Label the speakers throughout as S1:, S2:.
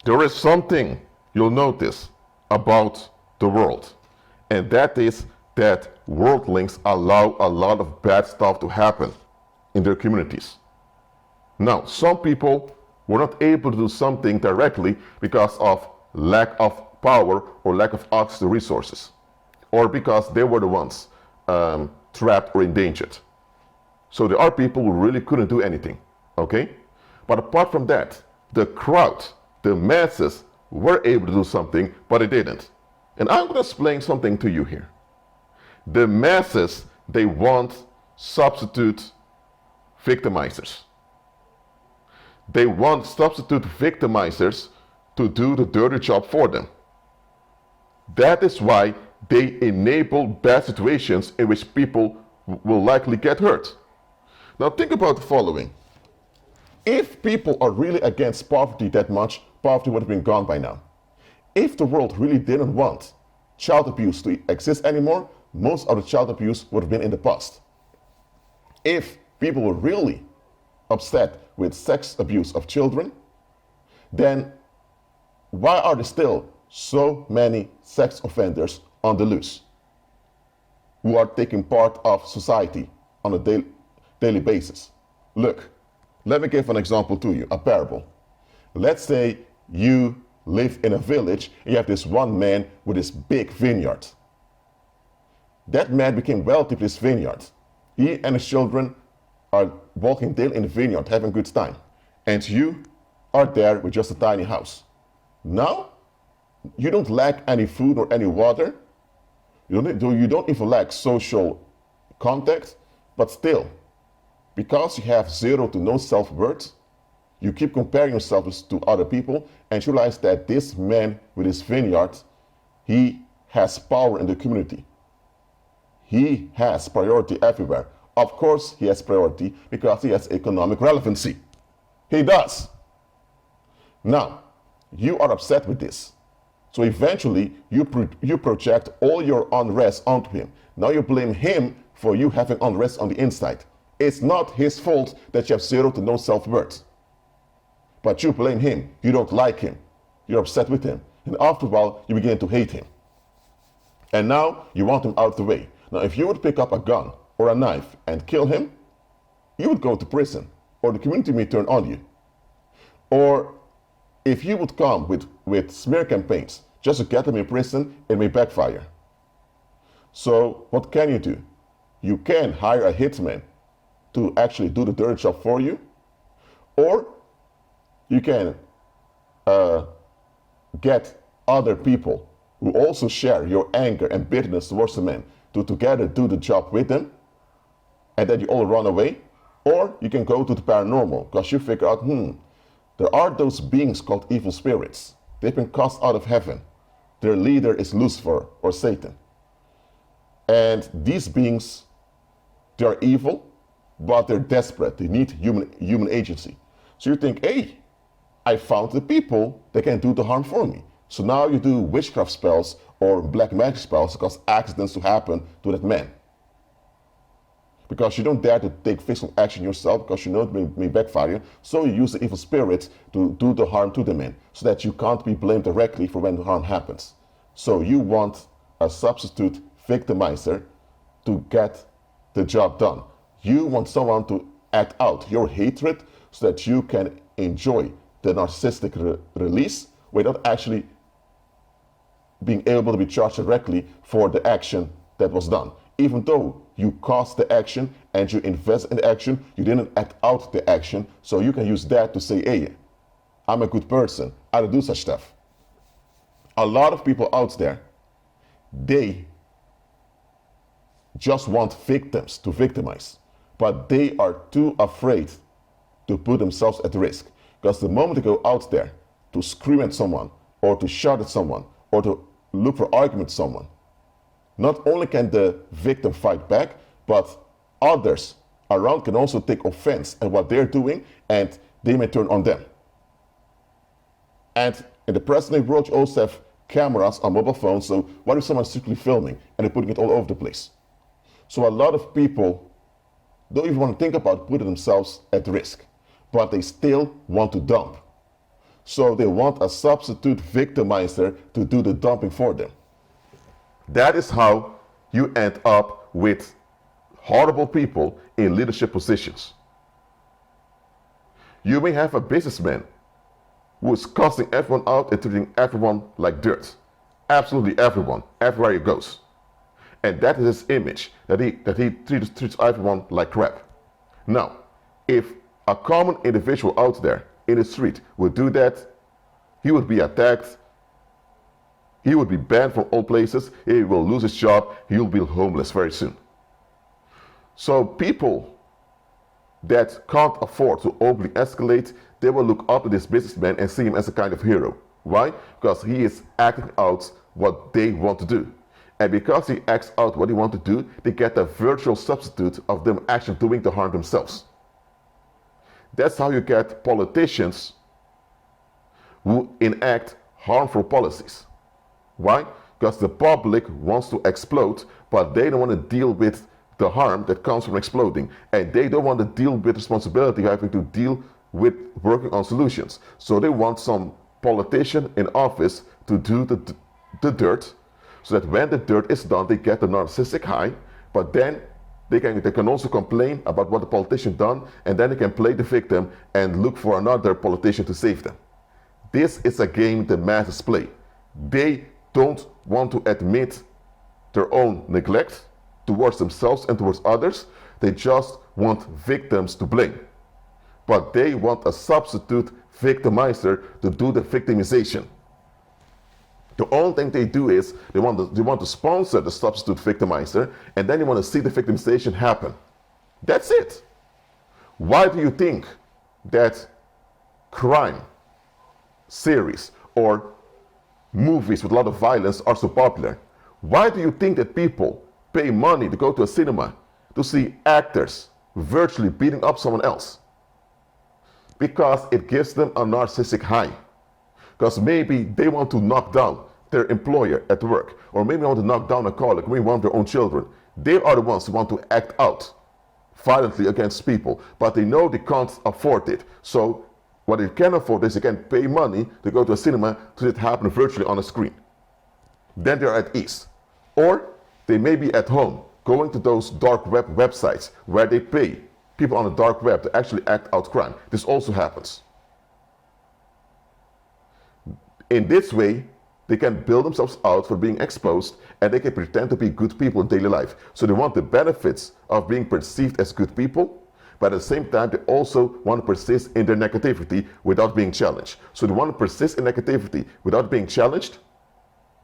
S1: There is something you'll notice about the world, and that is that worldlings allow a lot of bad stuff to happen in their communities. Now, some people were not able to do something directly because of lack of power or lack of access to resources, or because they were the ones trapped or endangered. So there are people who really couldn't do anything, okay? But apart from that, the crowd, the masses, were able to do something, but they didn't. And I'm going to explain something to you here. The masses, they want substitute victimizers. They want substitute victimizers to do the dirty job for them. That is why they enable bad situations in which people will likely get hurt. Now think about the following. If people are really against poverty that much, poverty would have been gone by now. If the world really didn't want child abuse to exist anymore, most of the child abuse would have been in the past. If people were really upset with sex abuse of children, then why are there still so many sex offenders on the loose who are taking part of society on a daily basis? Look, let me give an example to you, a parable. Let's say you live in a village and you have this one man with this big vineyard. That man became wealthy with his vineyard. He and his children are walking daily in the vineyard, having a good time. And you are there with just a tiny house. Now, you don't lack any food or any water. You don't even lack social contact, but still, because you have zero to no self-worth, you keep comparing yourself to other people and you realize that this man with his vineyard, he has power in the community. He has priority everywhere. Of course, he has priority because he has economic relevancy. He does. Now, you are upset with this. So eventually, you project all your unrest onto him. Now you blame him for you having unrest on the inside. It's not his fault that you have zero to no self-worth. But you blame him. You don't like him. You're upset with him. And after a while, you begin to hate him. And now, you want him out of the way. Now, if you would pick up a gun or a knife and kill him, you would go to prison, or the community may turn on you. Or if you would come with smear campaigns just to get him in prison, it may backfire. So what can you do? You can hire a hitman to actually do the dirty job for you, or you can get other people who also share your anger and bitterness towards the man to together do the job with them, and then you all run away. Or you can go to the paranormal, because you figure out, there are those beings called evil spirits. They've been cast out of heaven. Their leader is Lucifer or Satan. And these beings, they are evil, but they're desperate. They need human agency. So you think, hey, I found the people that can do the harm for me. So now you do witchcraft spells or black magic spells to cause accidents to happen to that man. Because you don't dare to take physical action yourself, because you know it may backfire. So you use the evil spirits to do the harm to the man, so that you can't be blamed directly for when the harm happens. So you want a substitute victimizer to get the job done. You want someone to act out your hatred so that you can enjoy the narcissistic release without actually being able to be charged directly for the action that was done. Even though you caused the action and you invest in the action, you didn't act out the action, so you can use that to say, hey, I'm a good person, I don't do such stuff. A lot of people out there, they just want victims to victimize, but they are too afraid to put themselves at risk. Because the moment they go out there to scream at someone, or to shout at someone, or to look for argument with someone, not only can the victim fight back, but others around can also take offense at what they're doing, and they may turn on them. And in the present day world, you also have cameras on mobile phones, so what if someone's secretly filming and they're putting it all over the place? So a lot of people don't even want to think about putting themselves at risk, but they still want to dump. So they want a substitute victimizer to do the dumping for them. That is how you end up with horrible people in leadership positions. You may have a businessman who is cussing everyone out and treating everyone like dirt. Absolutely everyone, everywhere he goes. And that is his image, that he treats everyone like crap. Now, if a common individual out there in the street would do that, he would be attacked, he would be banned from all places, he will lose his job, he will be homeless very soon. So people that can't afford to openly escalate, they will look up to this businessman and see him as a kind of hero. Why? Because he is acting out what they want to do. And because he acts out what they want to do, they get a virtual substitute of them actually doing the harm themselves. That's how you get politicians who enact harmful policies. Why? Because the public wants to explode, but they don't want to deal with the harm that comes from exploding. And they don't want to deal with responsibility, having to deal with working on solutions. So they want some politician in office to do the dirt, so that when the dirt is done, they get the narcissistic high, but then they can also complain about what the politician done, and then they can play the victim and look for another politician to save them. This is a game the masses play. They don't want to admit their own neglect towards themselves and towards others. They just want victims to blame. But they want a substitute victimizer to do the victimization. The only thing they do is they want to sponsor the substitute victimizer, and then they want to see the victimization happen. That's it. Why do you think that crime series or movies with a lot of violence are so popular? Why do you think that people pay money to go to a cinema to see actors virtually beating up someone else? Because it gives them a narcissistic high. Because maybe they want to knock down their employer at work, or maybe they want to knock down a colleague, maybe one of their own children. They are the ones who want to act out violently against people, but they know they can't afford it. So what they can afford is they can pay money to go to a cinema to see it happen virtually on a screen. Then they're at ease. Or they may be at home, going to those dark web websites where they pay people on the dark web to actually act out crime. This also happens. In this way, they can build themselves out for being exposed, and they can pretend to be good people in daily life. So they want the benefits of being perceived as good people, but at the same time, they also want to persist in their negativity without being challenged. So they want to persist in negativity without being challenged,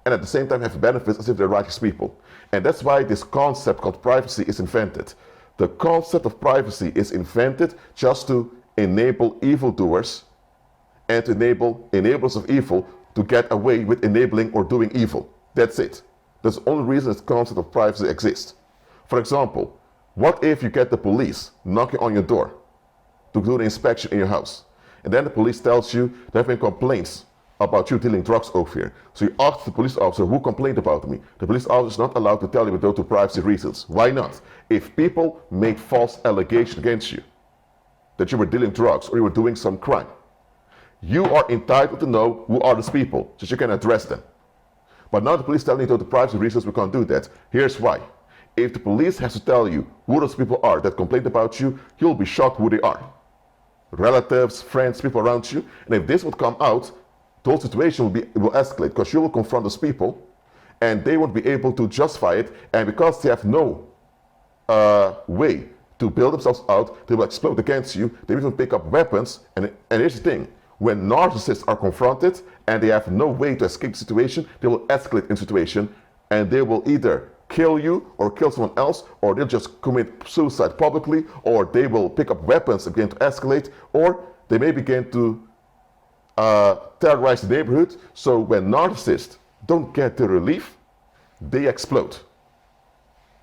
S1: and at the same time have benefits as if they're righteous people. And that's why this concept called privacy is invented. The concept of privacy is invented just to enable evildoers and to enable enablers of evil to get away with enabling or doing evil. That's it. That's the only reason this concept of privacy exists. For example, what if you get the police knocking on your door to do an inspection in your house, and then the police tells you there have been complaints about you dealing drugs over here. So you ask the police officer, who complained about me? The police officer is not allowed to tell you due to privacy reasons. Why not? If people made false allegations against you, that you were dealing drugs or you were doing some crime, you are entitled to know who are those people, so you can address them. But now the police telling you due to privacy reasons we can't do that. Here's why. If the police has to tell you who those people are that complained about you, you'll be shocked who they are. Relatives, friends, people around you. And if this would come out, the whole situation will escalate, because you will confront those people and they won't be able to justify it, and because they have no way to build themselves out, they will explode against you. They will even pick up weapons, and here's the thing. When narcissists are confronted and they have no way to escape the situation, they will escalate in the situation, and they will either kill you or kill someone else, or they'll just commit suicide publicly, or they will pick up weapons and begin to escalate, or they may begin to terrorize the neighborhood. So when narcissists don't get the relief, they explode.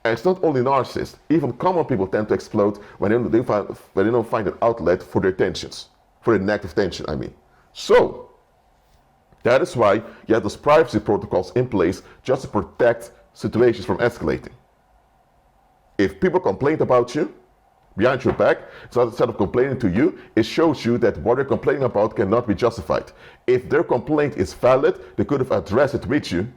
S1: And it's not only narcissists, even common people tend to explode when they don't find an outlet for their tensions, for their negative tension, I mean. So that is why you have those privacy protocols in place just to protect situations from escalating. If people complain about you, behind your back. So instead of complaining to you, it shows you that what they're complaining about cannot be justified. If their complaint is valid, they could have addressed it with you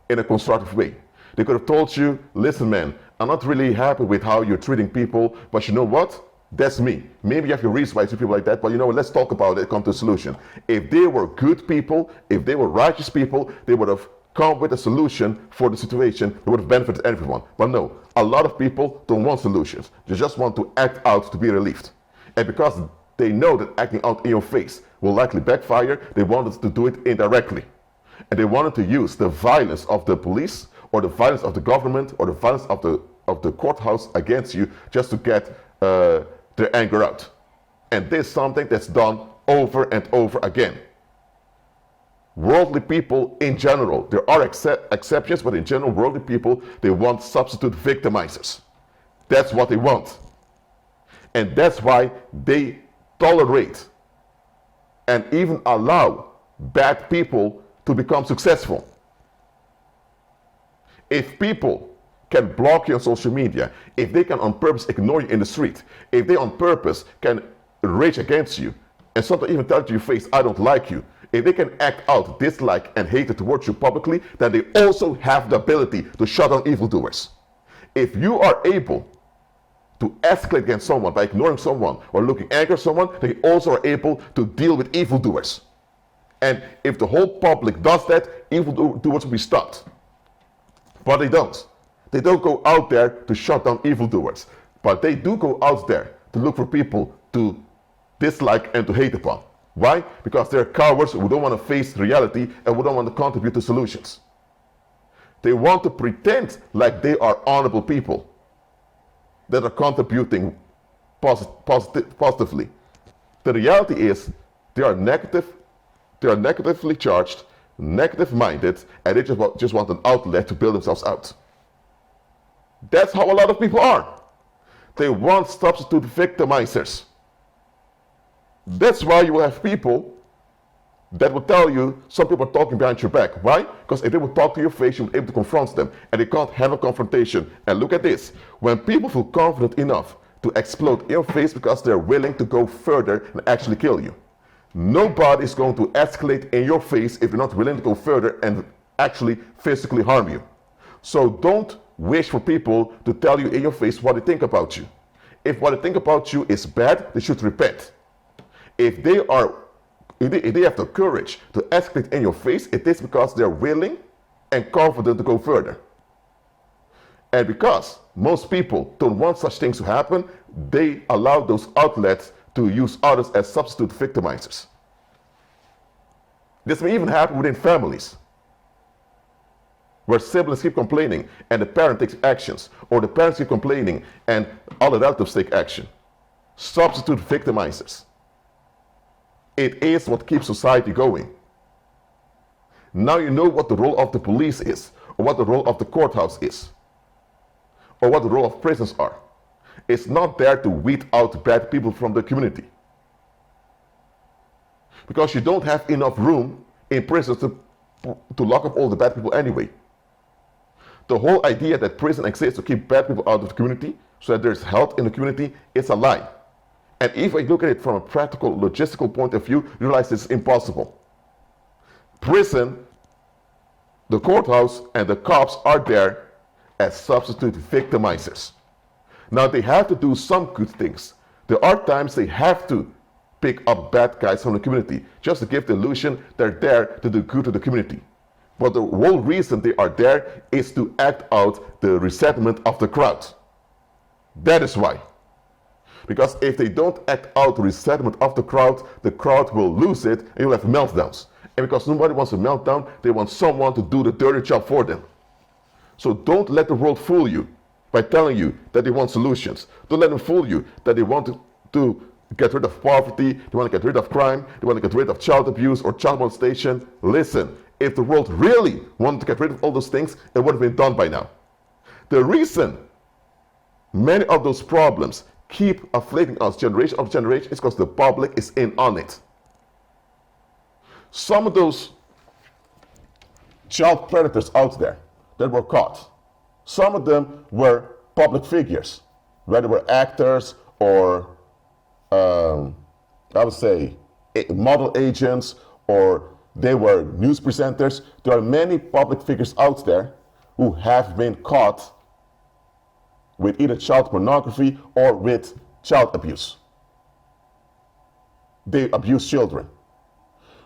S1: in a constructive way. They could have told you, listen man, I'm not really happy with how you're treating people, but you know what? That's me. Maybe you have your reasons why you treat people like that, but you know what, let's talk about it, come to a solution. If they were good people, if they were righteous people, they would have come with a solution for the situation that would have benefited everyone. But no, a lot of people don't want solutions. They just want to act out to be relieved. And because they know that acting out in your face will likely backfire, they wanted to do it indirectly. And they wanted to use the violence of the police or the violence of the government or the violence of the courthouse against you just to get their anger out. And this is something that's done over and over again. Worldly people in general, there are exceptions, but in general, worldly people, they want substitute victimizers. That's what they want. And that's why they tolerate and even allow bad people to become successful. If people can block you on social media, if they can on purpose ignore you in the street, if they on purpose can rage against you, and sometimes even tell you to your face, I don't like you, if they can act out dislike and hatred towards you publicly, then they also have the ability to shut down evildoers. If you are able to escalate against someone by ignoring someone or looking angry at someone, then you also are able to deal with evildoers. And if the whole public does that, evildoers will be stopped. But they don't. They don't go out there to shut down evildoers. But they do go out there to look for people to dislike and to hate upon. Why? Because they're cowards who don't want to face reality and who don't want to contribute to solutions. They want to pretend like they are honorable people that are contributing positively. The reality is they are negatively charged, negative-minded, and they just want an outlet to build themselves out. That's how a lot of people are. They want substitute victimizers. That's why you will have people that will tell you some people are talking behind your back. Why? Because if they would talk to your face, you would be able to confront them, and they can't handle confrontation. And look at this. When people feel confident enough to explode in your face because they're willing to go further and actually kill you. Nobody is going to escalate in your face if you're not willing to go further and actually physically harm you. So don't wish for people to tell you in your face what they think about you. If what they think about you is bad, they should repent. If they have the courage to escalate in your face, it is because they're willing and confident to go further. And because most people don't want such things to happen, they allow those outlets to use others as substitute victimizers. This may even happen within families, where siblings keep complaining and the parent takes actions, or the parents keep complaining and all the relatives take action. Substitute victimizers. It is what keeps society going. Now you know what the role of the police is, or what the role of the courthouse is, or what the role of prisons are. It's not there to weed out bad people from the community. Because you don't have enough room in prisons to lock up all the bad people anyway. The whole idea that prison exists to keep bad people out of the community so that there's health in the community is a lie. And if I look at it from a practical, logistical point of view, you realize it's impossible. Prison, the courthouse, and the cops are there as substitute victimizers. Now they have to do some good things. There are times they have to pick up bad guys from the community just to give the illusion they're there to do good to the community. But the whole reason they are there is to act out the resentment of the crowd. That is why. Because if they don't act out the resentment of the crowd will lose it and you'll have meltdowns. And because nobody wants a meltdown, they want someone to do the dirty job for them. So don't let the world fool you by telling you that they want solutions. Don't let them fool you that they want to get rid of poverty, they want to get rid of crime, they want to get rid of child abuse or child molestation. Listen, if the world really wanted to get rid of all those things, it would have been done by now. The reason many of those problems keep afflicting us generation after generation is because the public is in on it. Some of those child predators out there that were caught, some of them were public figures, whether they were actors or I would say model agents, or they were news presenters. There are many public figures out there who have been caught with either child pornography or with child abuse. They abuse children.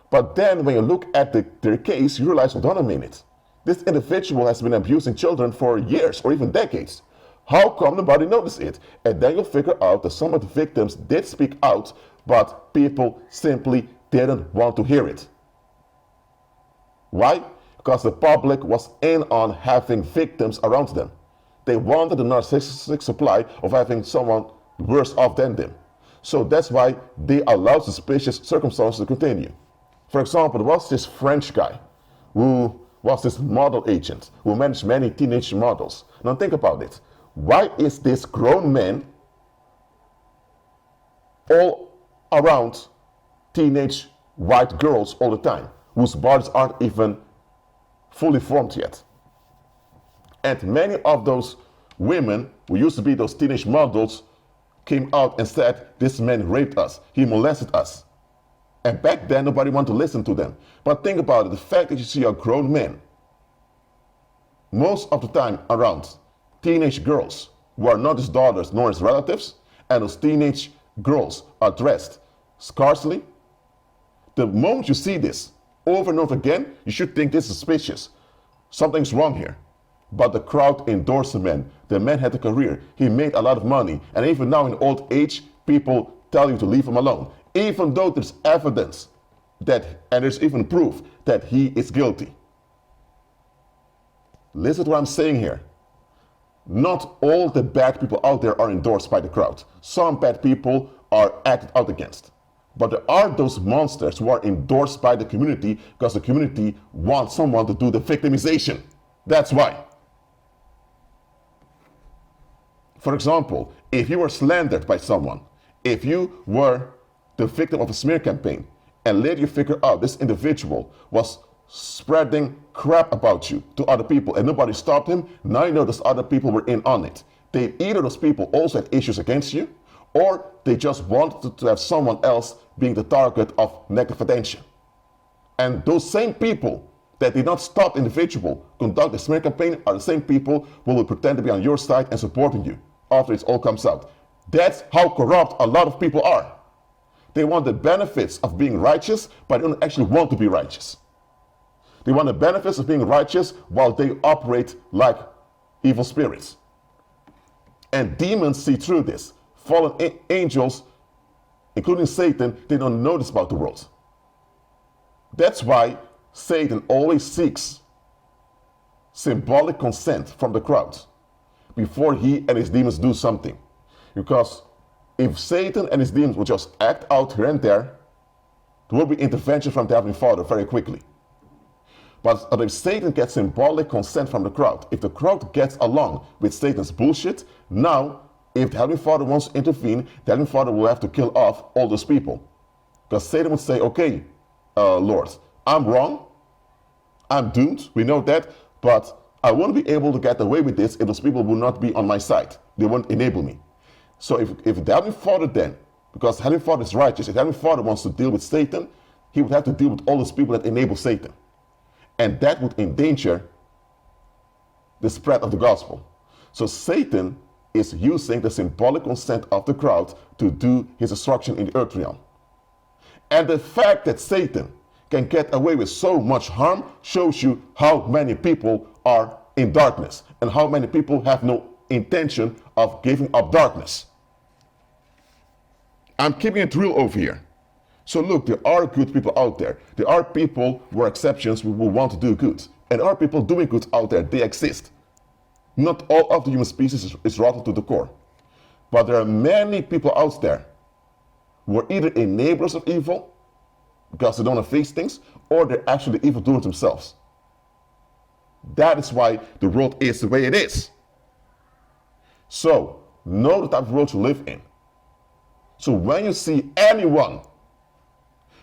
S1: But then when you look at their case, you realize, hold on a minute. This individual has been abusing children for years or even decades. How come nobody noticed it? And then you'll figure out that some of the victims did speak out, but people simply didn't want to hear it. Why? Because the public was in on having victims around them. They wanted the narcissistic supply of having someone worse off than them. So that's why they allowed suspicious circumstances to continue. For example, there was this French guy who was this model agent who managed many teenage models. Now think about it. Why is this grown man all around teenage white girls all the time, whose bodies aren't even fully formed yet? And many of those women who used to be those teenage models came out and said, this man raped us, he molested us. And back then, nobody wanted to listen to them. But think about it, the fact that you see a grown man, most of the time around teenage girls who are not his daughters nor his relatives, and those teenage girls are dressed scarcely, the moment you see this over and over again, you should think this is suspicious. Something's wrong here. But the crowd endorsed the man. The man had a career. He made a lot of money. And even now in old age, people tell you to leave him alone. Even though there's evidence that, and there's even proof that he is guilty. Listen to what I'm saying here. Not all the bad people out there are endorsed by the crowd. Some bad people are acted out against. But there are those monsters who are endorsed by the community because the community wants someone to do the victimization. That's why. For example, if you were slandered by someone, if you were the victim of a smear campaign, and later you figure out this individual was spreading crap about you to other people and nobody stopped him, now you know those other people were in on it. Either those people also had issues against you, or they just wanted to have someone else being the target of negative attention. And those same people that did not stop the individual conduct the smear campaign are the same people who will pretend to be on your side and supporting you after it all comes out. That's how corrupt a lot of people are. They want the benefits of being righteous, but they don't actually want to be righteous. They want the benefits of being righteous while they operate like evil spirits. And demons see through this. Fallen angels, including Satan, they don't know this about the world. That's why Satan always seeks symbolic consent from the crowd before he and his demons do something. Because if Satan and his demons would just act out here and there will be intervention from the Heavenly Father very quickly. But if Satan gets symbolic consent from the crowd, if the crowd gets along with Satan's bullshit, now if the Heavenly Father wants to intervene, the Heavenly Father will have to kill off all those people. Because Satan would say, okay, Lord, I'm wrong, I'm doomed, we know that, but I won't be able to get away with this if those people will not be on my side. They won't enable me. So if the Heavenly Father then, because the Heavenly Father is righteous, if the Heavenly Father wants to deal with Satan, he would have to deal with all those people that enable Satan. And that would endanger the spread of the gospel. So Satan is using the symbolic consent of the crowd to do his destruction in the earth realm. And the fact that Satan can get away with so much harm shows you how many people are in darkness and how many people have no intention of giving up darkness. I'm keeping it real over here. So look, there are good people out there. There are people who are exceptions who will want to do good. And there are people doing good out there. They exist. Not all of the human species is rotten to the core. But there are many people out there who are either enablers of evil, because they don't want to face things, or they're actually evil doers themselves. That is why the world is the way it is. So, know the type of world you live in. So when you see anyone,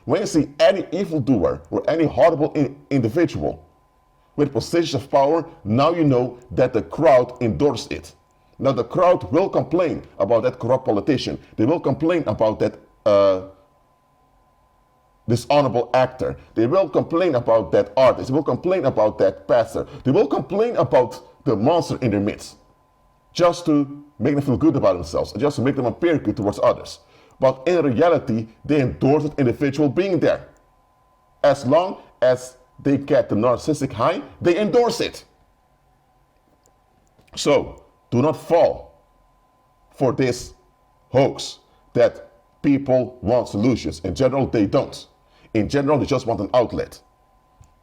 S1: when you see any evildoer or any horrible individual with positions of power, now you know that the crowd endorsed it. Now the crowd will complain about that corrupt politician. They will complain about that dishonorable actor. They will complain about that artist. They will complain about that pastor. They will complain about the monster in their midst, just to make them feel good about themselves, just to make them appear good towards others. But in reality, they endorse that individual being there. As long as they get the narcissistic high, they endorse it. So, do not fall for this hoax that people want solutions. In general, they don't. In general, they just want an outlet.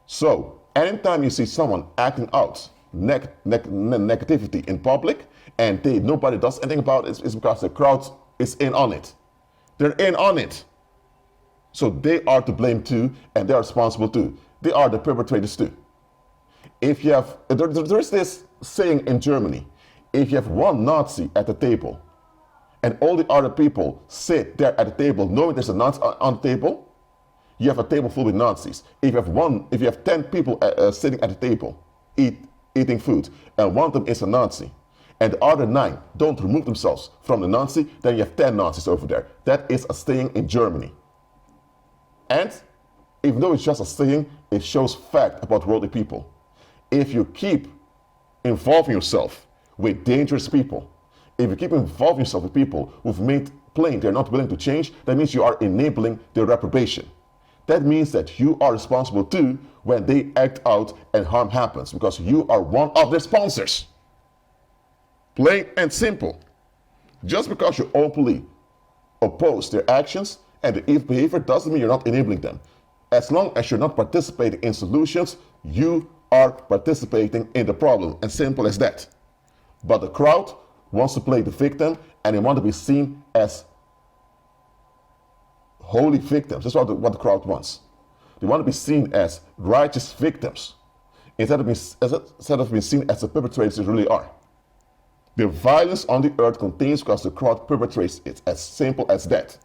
S1: So, anytime you see someone acting out negativity in public and nobody does anything about it, it's because the crowd is in on it. They're in on it. So they are to blame too, and they are responsible too. They are the perpetrators too. If you have, there's this saying in Germany, if you have one Nazi at the table and all the other people sit there at the table knowing there's a Nazi on the table, you have a table full with Nazis. If you have 10 people sitting at the table eating food and one of them is a Nazi and the other 9 don't remove themselves from the Nazi, then you have 10 Nazis over there. That is a saying in Germany. And even though it's just a saying, it shows fact about worldly people. If you keep involving yourself with dangerous people, if you keep involving yourself with people who've made plain they're not willing to change, that means you are enabling their reprobation. That means that you are responsible too when they act out and harm happens, because you are one of their sponsors. Plain and simple. Just because you openly oppose their actions and their evil behavior doesn't mean you're not enabling them. As long as you're not participating in solutions, you are participating in the problem. As simple as that. But the crowd wants to play the victim and they want to be seen as holy victims. That's what the crowd wants. They want to be seen as righteous victims instead of being seen as the perpetrators they really are. The violence on the earth continues because the crowd perpetrates it. As simple as that.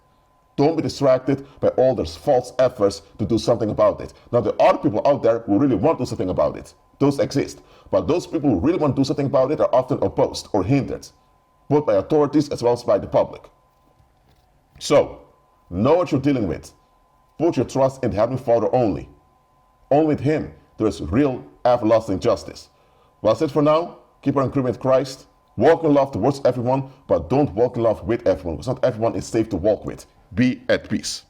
S1: Don't be distracted by all those false efforts to do something about it. Now, there are people out there who really want to do something about it. Those exist. But those people who really want to do something about it are often opposed or hindered, both by authorities as well as by the public. So, know what you're dealing with. Put your trust in the Heavenly Father only. Only with Him there is real everlasting justice. Well, that's it for now. Keep on agreeing with Christ. Walk in love towards everyone, but don't walk in love with everyone, because not everyone is safe to walk with. Be at peace.